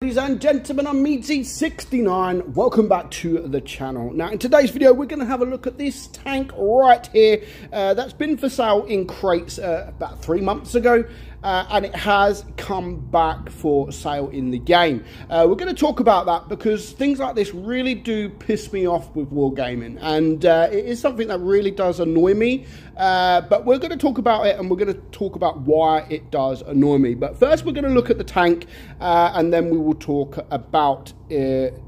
Ladies and gentlemen, I'm meadsy69. Welcome back to the channel. Now, in today's video, we're going to have a look at this tank right here that's been for sale in crates about 3 months ago. And it has come back for sale in the game. We're going to talk about that because things like this really do piss me off with wargaming, and it is something that really does annoy me. But we're going to talk about it, and we're going to talk about why it does annoy me. But first, we're going to look at the tank, and then we will talk about it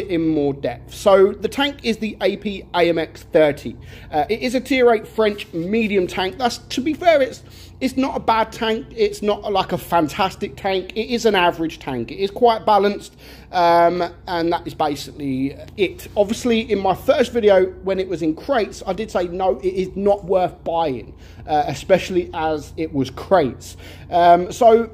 in more depth. So the tank is the AP AMX 30. It is a tier 8 French medium tank. That's, to be fair, it's not a bad tank. It's not like a fantastic tank. It is an average tank. It is quite balanced, and that is basically it. Obviously, in my first video, when it was in crates, I did say no, it is not worth buying, especially as it was crates. So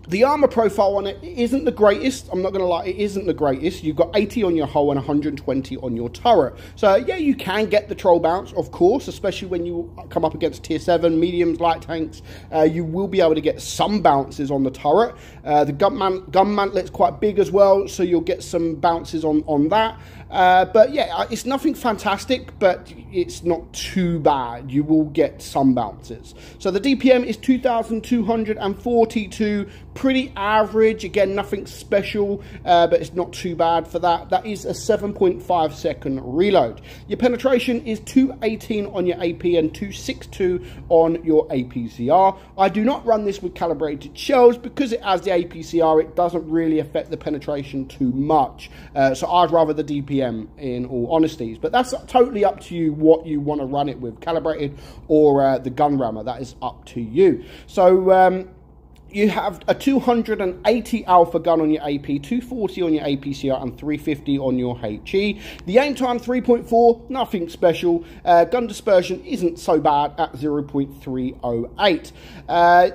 the armor profile on it isn't the greatest. I'm not going to lie, it isn't the greatest. You've got 80 on your hull and 120 on your turret. So yeah, you can get the troll bounce, of course, especially when you come up against tier 7 mediums, light tanks. You will be able to get some bounces on the turret. The gun mantlet's quite big as well, so you'll get some bounces on that. But yeah, it's nothing fantastic, but it's not too bad. You will get some bounces. So the DPM is 2,242, pretty average. Again, nothing special, but it's not too bad for that. That is a 7.5 second reload. Your penetration is 218 on your AP and 262 on your APCR. I do not run this with calibrated shells because it has the APCR. It doesn't really affect the penetration too much. So I'd rather the DPM in all honesty, but that's totally up to you what you want to run it with, calibrated or the gun rammer. That is up to you. So you have a 280 alpha gun on your AP, 240 on your APCR, and 350 on your HE. The aim time 3.4, nothing special. Gun dispersion isn't so bad at 0.308.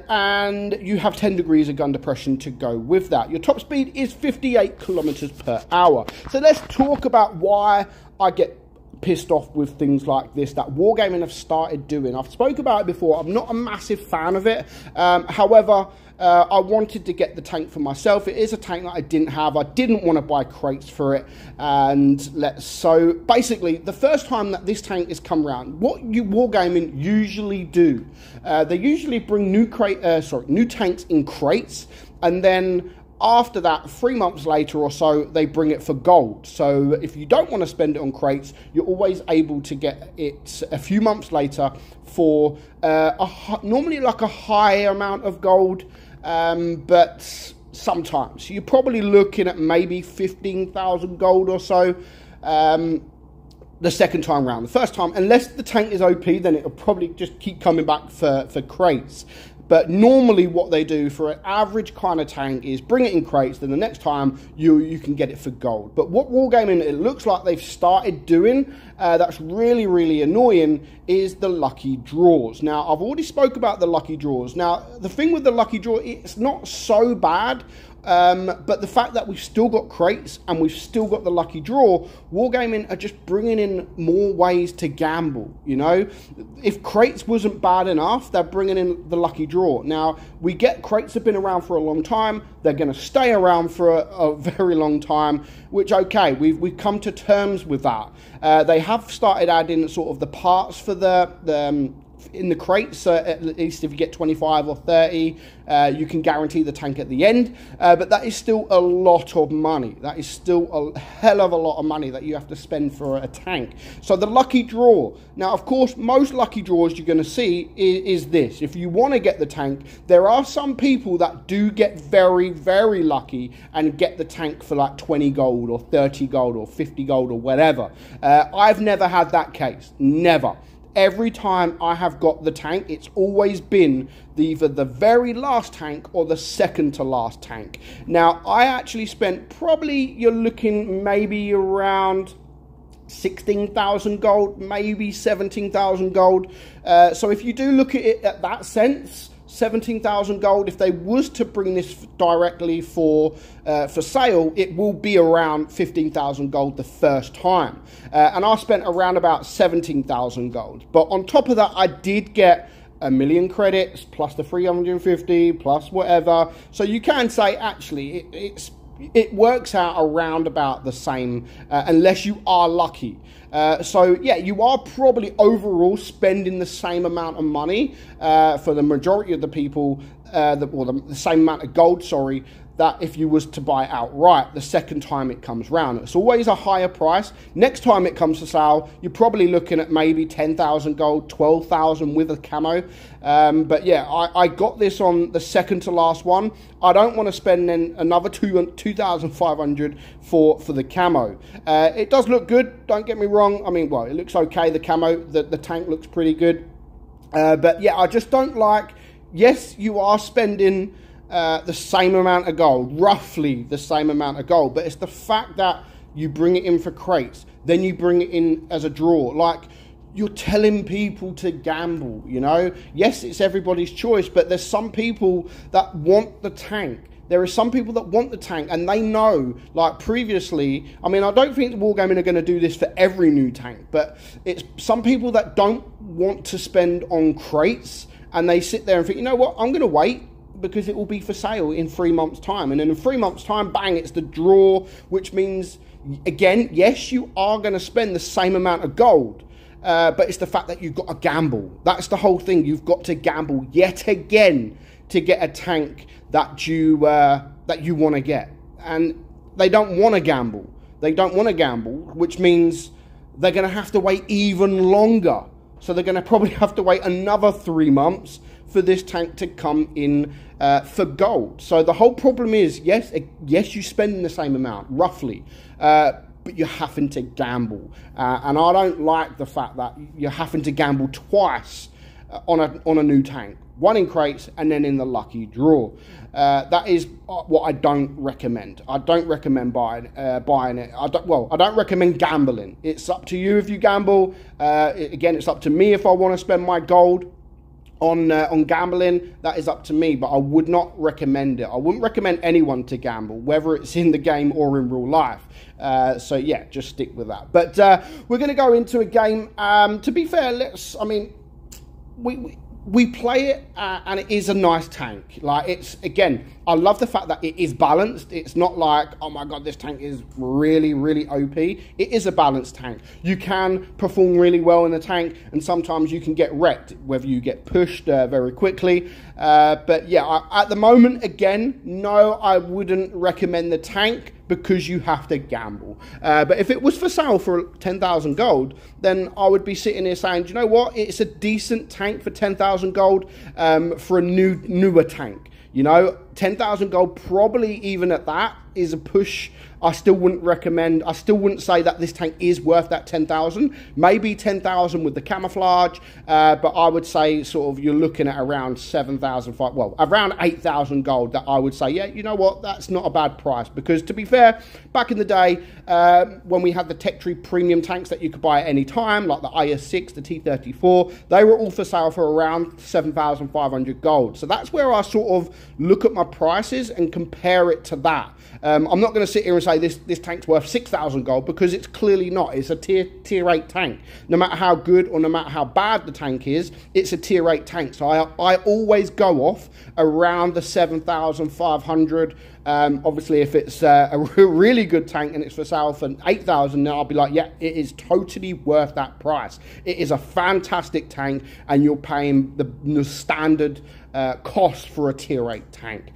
And you have 10 degrees of gun depression to go with that. Your top speed is 58 kilometers per hour. So let's talk about why I get pissed off with things like this that wargaming have started doing. I've spoke about it before. I'm not a massive fan of it. However, I wanted to get the tank for myself. It is a tank that I didn't have. I didn't want to buy crates for it. And so basically, the first time that this tank has come around, what wargaming usually do, they usually bring new tanks in crates, and then after that, 3 months later or so, they bring it for gold. So if you don't want to spend it on crates, you're always able to get it a few months later for normally like a higher amount of gold, but sometimes you're probably looking at maybe 15,000 gold or so. The second time round. The first time, unless the tank is OP, then it'll probably just keep coming back for crates. But normally what they do for an average kind of tank is bring it in crates, then the next time you can get it for gold. But what wargaming, it looks like they've started doing, that's really, really annoying, is the lucky draws. Now, I've already spoke about the lucky draws. Now, the thing with the lucky draw, it's not so bad. But the fact that we've still got crates and we've still got the lucky draw, wargaming are just bringing in more ways to gamble, you know. If crates wasn't bad enough, they're bringing in the lucky draw. Now, we get crates have been around for a long time. They're going to stay around for a very long time, which, okay, we've come to terms with that. They have started adding sort of the parts for in the crates, so at least if you get 25 or 30, you can guarantee the tank at the end, but that is still a lot of money. That is still a hell of a lot of money that you have to spend for a tank. So the lucky draw, now of course most lucky draws you're going to see is this. If you want to get the tank, there are some people that do get very, very lucky and get the tank for like 20 gold or 30 gold or 50 gold or whatever. I've never had that case, never. Every time I have got the tank, it's always been either the very last tank or the second to last tank. Now, I actually spent probably, you're looking maybe around 16,000 gold, maybe 17,000 gold. So if you do look at it at that sense, 17,000 gold. If they was to bring this directly for sale, it will be around 15,000 gold the first time. And I spent around about 17,000 gold. But on top of that, I did get 1,000,000 credits plus the 350 plus whatever. So you can say actually it works out around about the same, unless you are lucky. So yeah, you are probably overall spending the same amount of money for the majority of the people, the same amount of gold, sorry, that if you was to buy outright the second time it comes round. It's always a higher price. Next time it comes to sale, you're probably looking at maybe 10,000 gold, 12,000 with a camo. But yeah, I got this on the second to last one. I don't want to spend then another 2,500 for the camo. It does look good, don't get me wrong. I mean, well, it looks okay, the camo, the tank looks pretty good. But yeah, I just don't like, yes, you are spending the same amount of gold, roughly the same amount of gold, but it's the fact that you bring it in for crates, then you bring it in as a draw. Like, you're telling people to gamble, you know? Yes, it's everybody's choice, but there's some people that want the tank. There are some people that want the tank, and they know, like previously, I mean, I don't think Wargaming are going to do this for every new tank, but it's some people that don't want to spend on crates, and they sit there and think, you know what, I'm going to wait, because it will be for sale in 3 months' time. And then in 3 months' time, bang, it's the draw, which means, again, yes, you are going to spend the same amount of gold, but it's the fact that you've got to gamble. That's the whole thing. You've got to gamble yet again to get a tank that you want to get. And they don't want to gamble. They don't want to gamble, which means they're going to have to wait even longer. So they're going to probably have to wait another 3 months for this tank to come in for gold. So the whole problem is, yes, you spend the same amount, roughly, but you're having to gamble. And I don't like the fact that you're having to gamble twice on a new tank. One in crates and then in the lucky draw. That is what I don't recommend. I don't recommend buying it. I don't recommend gambling. It's up to you if you gamble. Again, it's up to me if I want to spend my gold on gambling. That is up to me, but I would not recommend it. I wouldn't recommend anyone to gamble, whether it's in the game or in real life. So yeah, just stick with that. But we're going to go into a game. To be fair, we play it, and it is a nice tank. Like, it's, again, I love the fact that it is balanced. It's not like, oh my god, this tank is really, really OP. It is a balanced tank. You can perform really well in the tank, and sometimes you can get wrecked, whether you get pushed very quickly. But yeah, at the moment, again, no, I wouldn't recommend the tank, because you have to gamble. But if it was for sale for 10,000 gold, then I would be sitting here saying, do you know what? It's a decent tank for 10,000 gold for a newer tank. You know, 10,000 gold, probably even at that, is a push. I still wouldn't recommend, I still wouldn't say that this tank is worth that 10,000. Maybe 10,000 with the camouflage, but I would say sort of you're looking at around 7,000, well, around 8,000 gold that I would say, yeah, you know what, that's not a bad price. Because to be fair, back in the day, when we had the Tech Tree premium tanks that you could buy at any time, like the IS-6, the T-34, they were all for sale for around 7,500 gold. So that's where I sort of look at my prices and compare it to that. I'm not going to sit here and say this tank's worth 6,000 gold, because it's clearly not. It's a tier 8 tank. No matter how good or no matter how bad the tank is, it's a tier 8 tank. So I always go off around the 7,500. Obviously, if it's a really good tank and it's for sale for 8,000, then I'll be like, yeah, it is totally worth that price. It is a fantastic tank, and you're paying the standard cost for a tier 8 tank.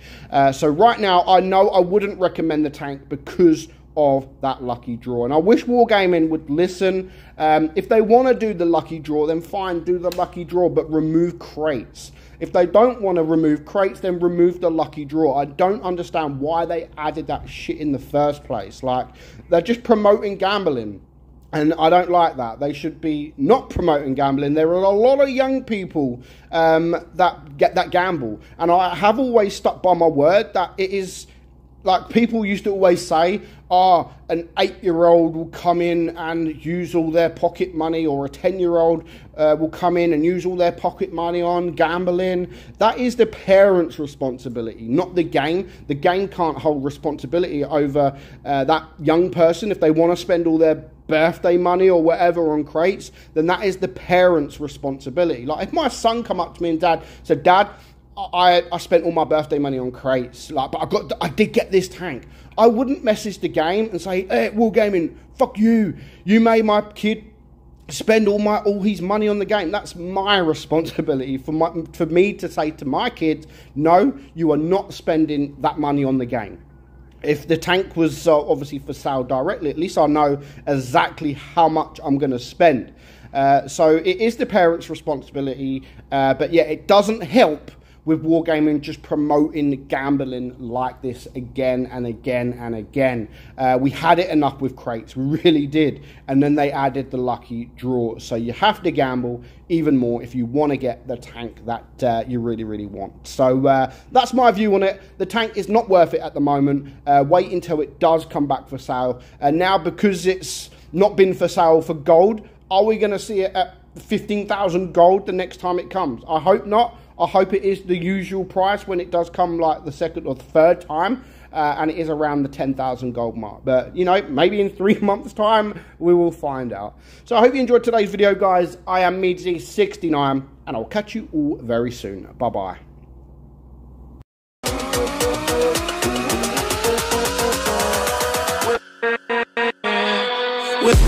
So right now, I know I wouldn't recommend the tank because of that lucky draw. And I wish Wargaming would listen. If they want to do the lucky draw, then fine, do the lucky draw, but remove crates. If they don't want to remove crates, then remove the lucky draw. I don't understand why they added that shit in the first place. Like, they're just promoting gambling. And I don't like that. They should be not promoting gambling. There are a lot of young people that gamble. And I have always stuck by my word that it is, like people used to always say, oh, an 8-year-old will come in and use all their pocket money, or a 10-year-old will come in and use all their pocket money on gambling. That is the parents' responsibility, not the game. The game can't hold responsibility over that young person if they want to spend all their birthday money or whatever on crates, then that is the parent's responsibility. Like if my son come up to me and said, Dad, I spent all my birthday money on crates, like, but I did get this tank. I wouldn't message the game and say, hey, Wargaming, fuck you. You made my kid spend all his money on the game. That's my responsibility for me to say to my kids, no, you are not spending that money on the game. If the tank was obviously for sale directly, at least I know exactly how much I'm going to spend. So it is the parents' responsibility, but yeah, it doesn't help with Wargaming just promoting gambling like this again and again and again. We had it enough with crates, we really did. And then they added the lucky draw. So you have to gamble even more if you want to get the tank that you really, really want. So that's my view on it. The tank is not worth it at the moment. Wait until it does come back for sale. And now, because it's not been for sale for gold, are we going to see it at 15,000 gold the next time it comes? I hope not. I hope it is the usual price when it does come, like the second or the third time, and it is around the 10,000 gold mark. But, you know, maybe in 3 months' time, we will find out. So I hope you enjoyed today's video, guys. I am meadsy69, and I'll catch you all very soon. Bye-bye. With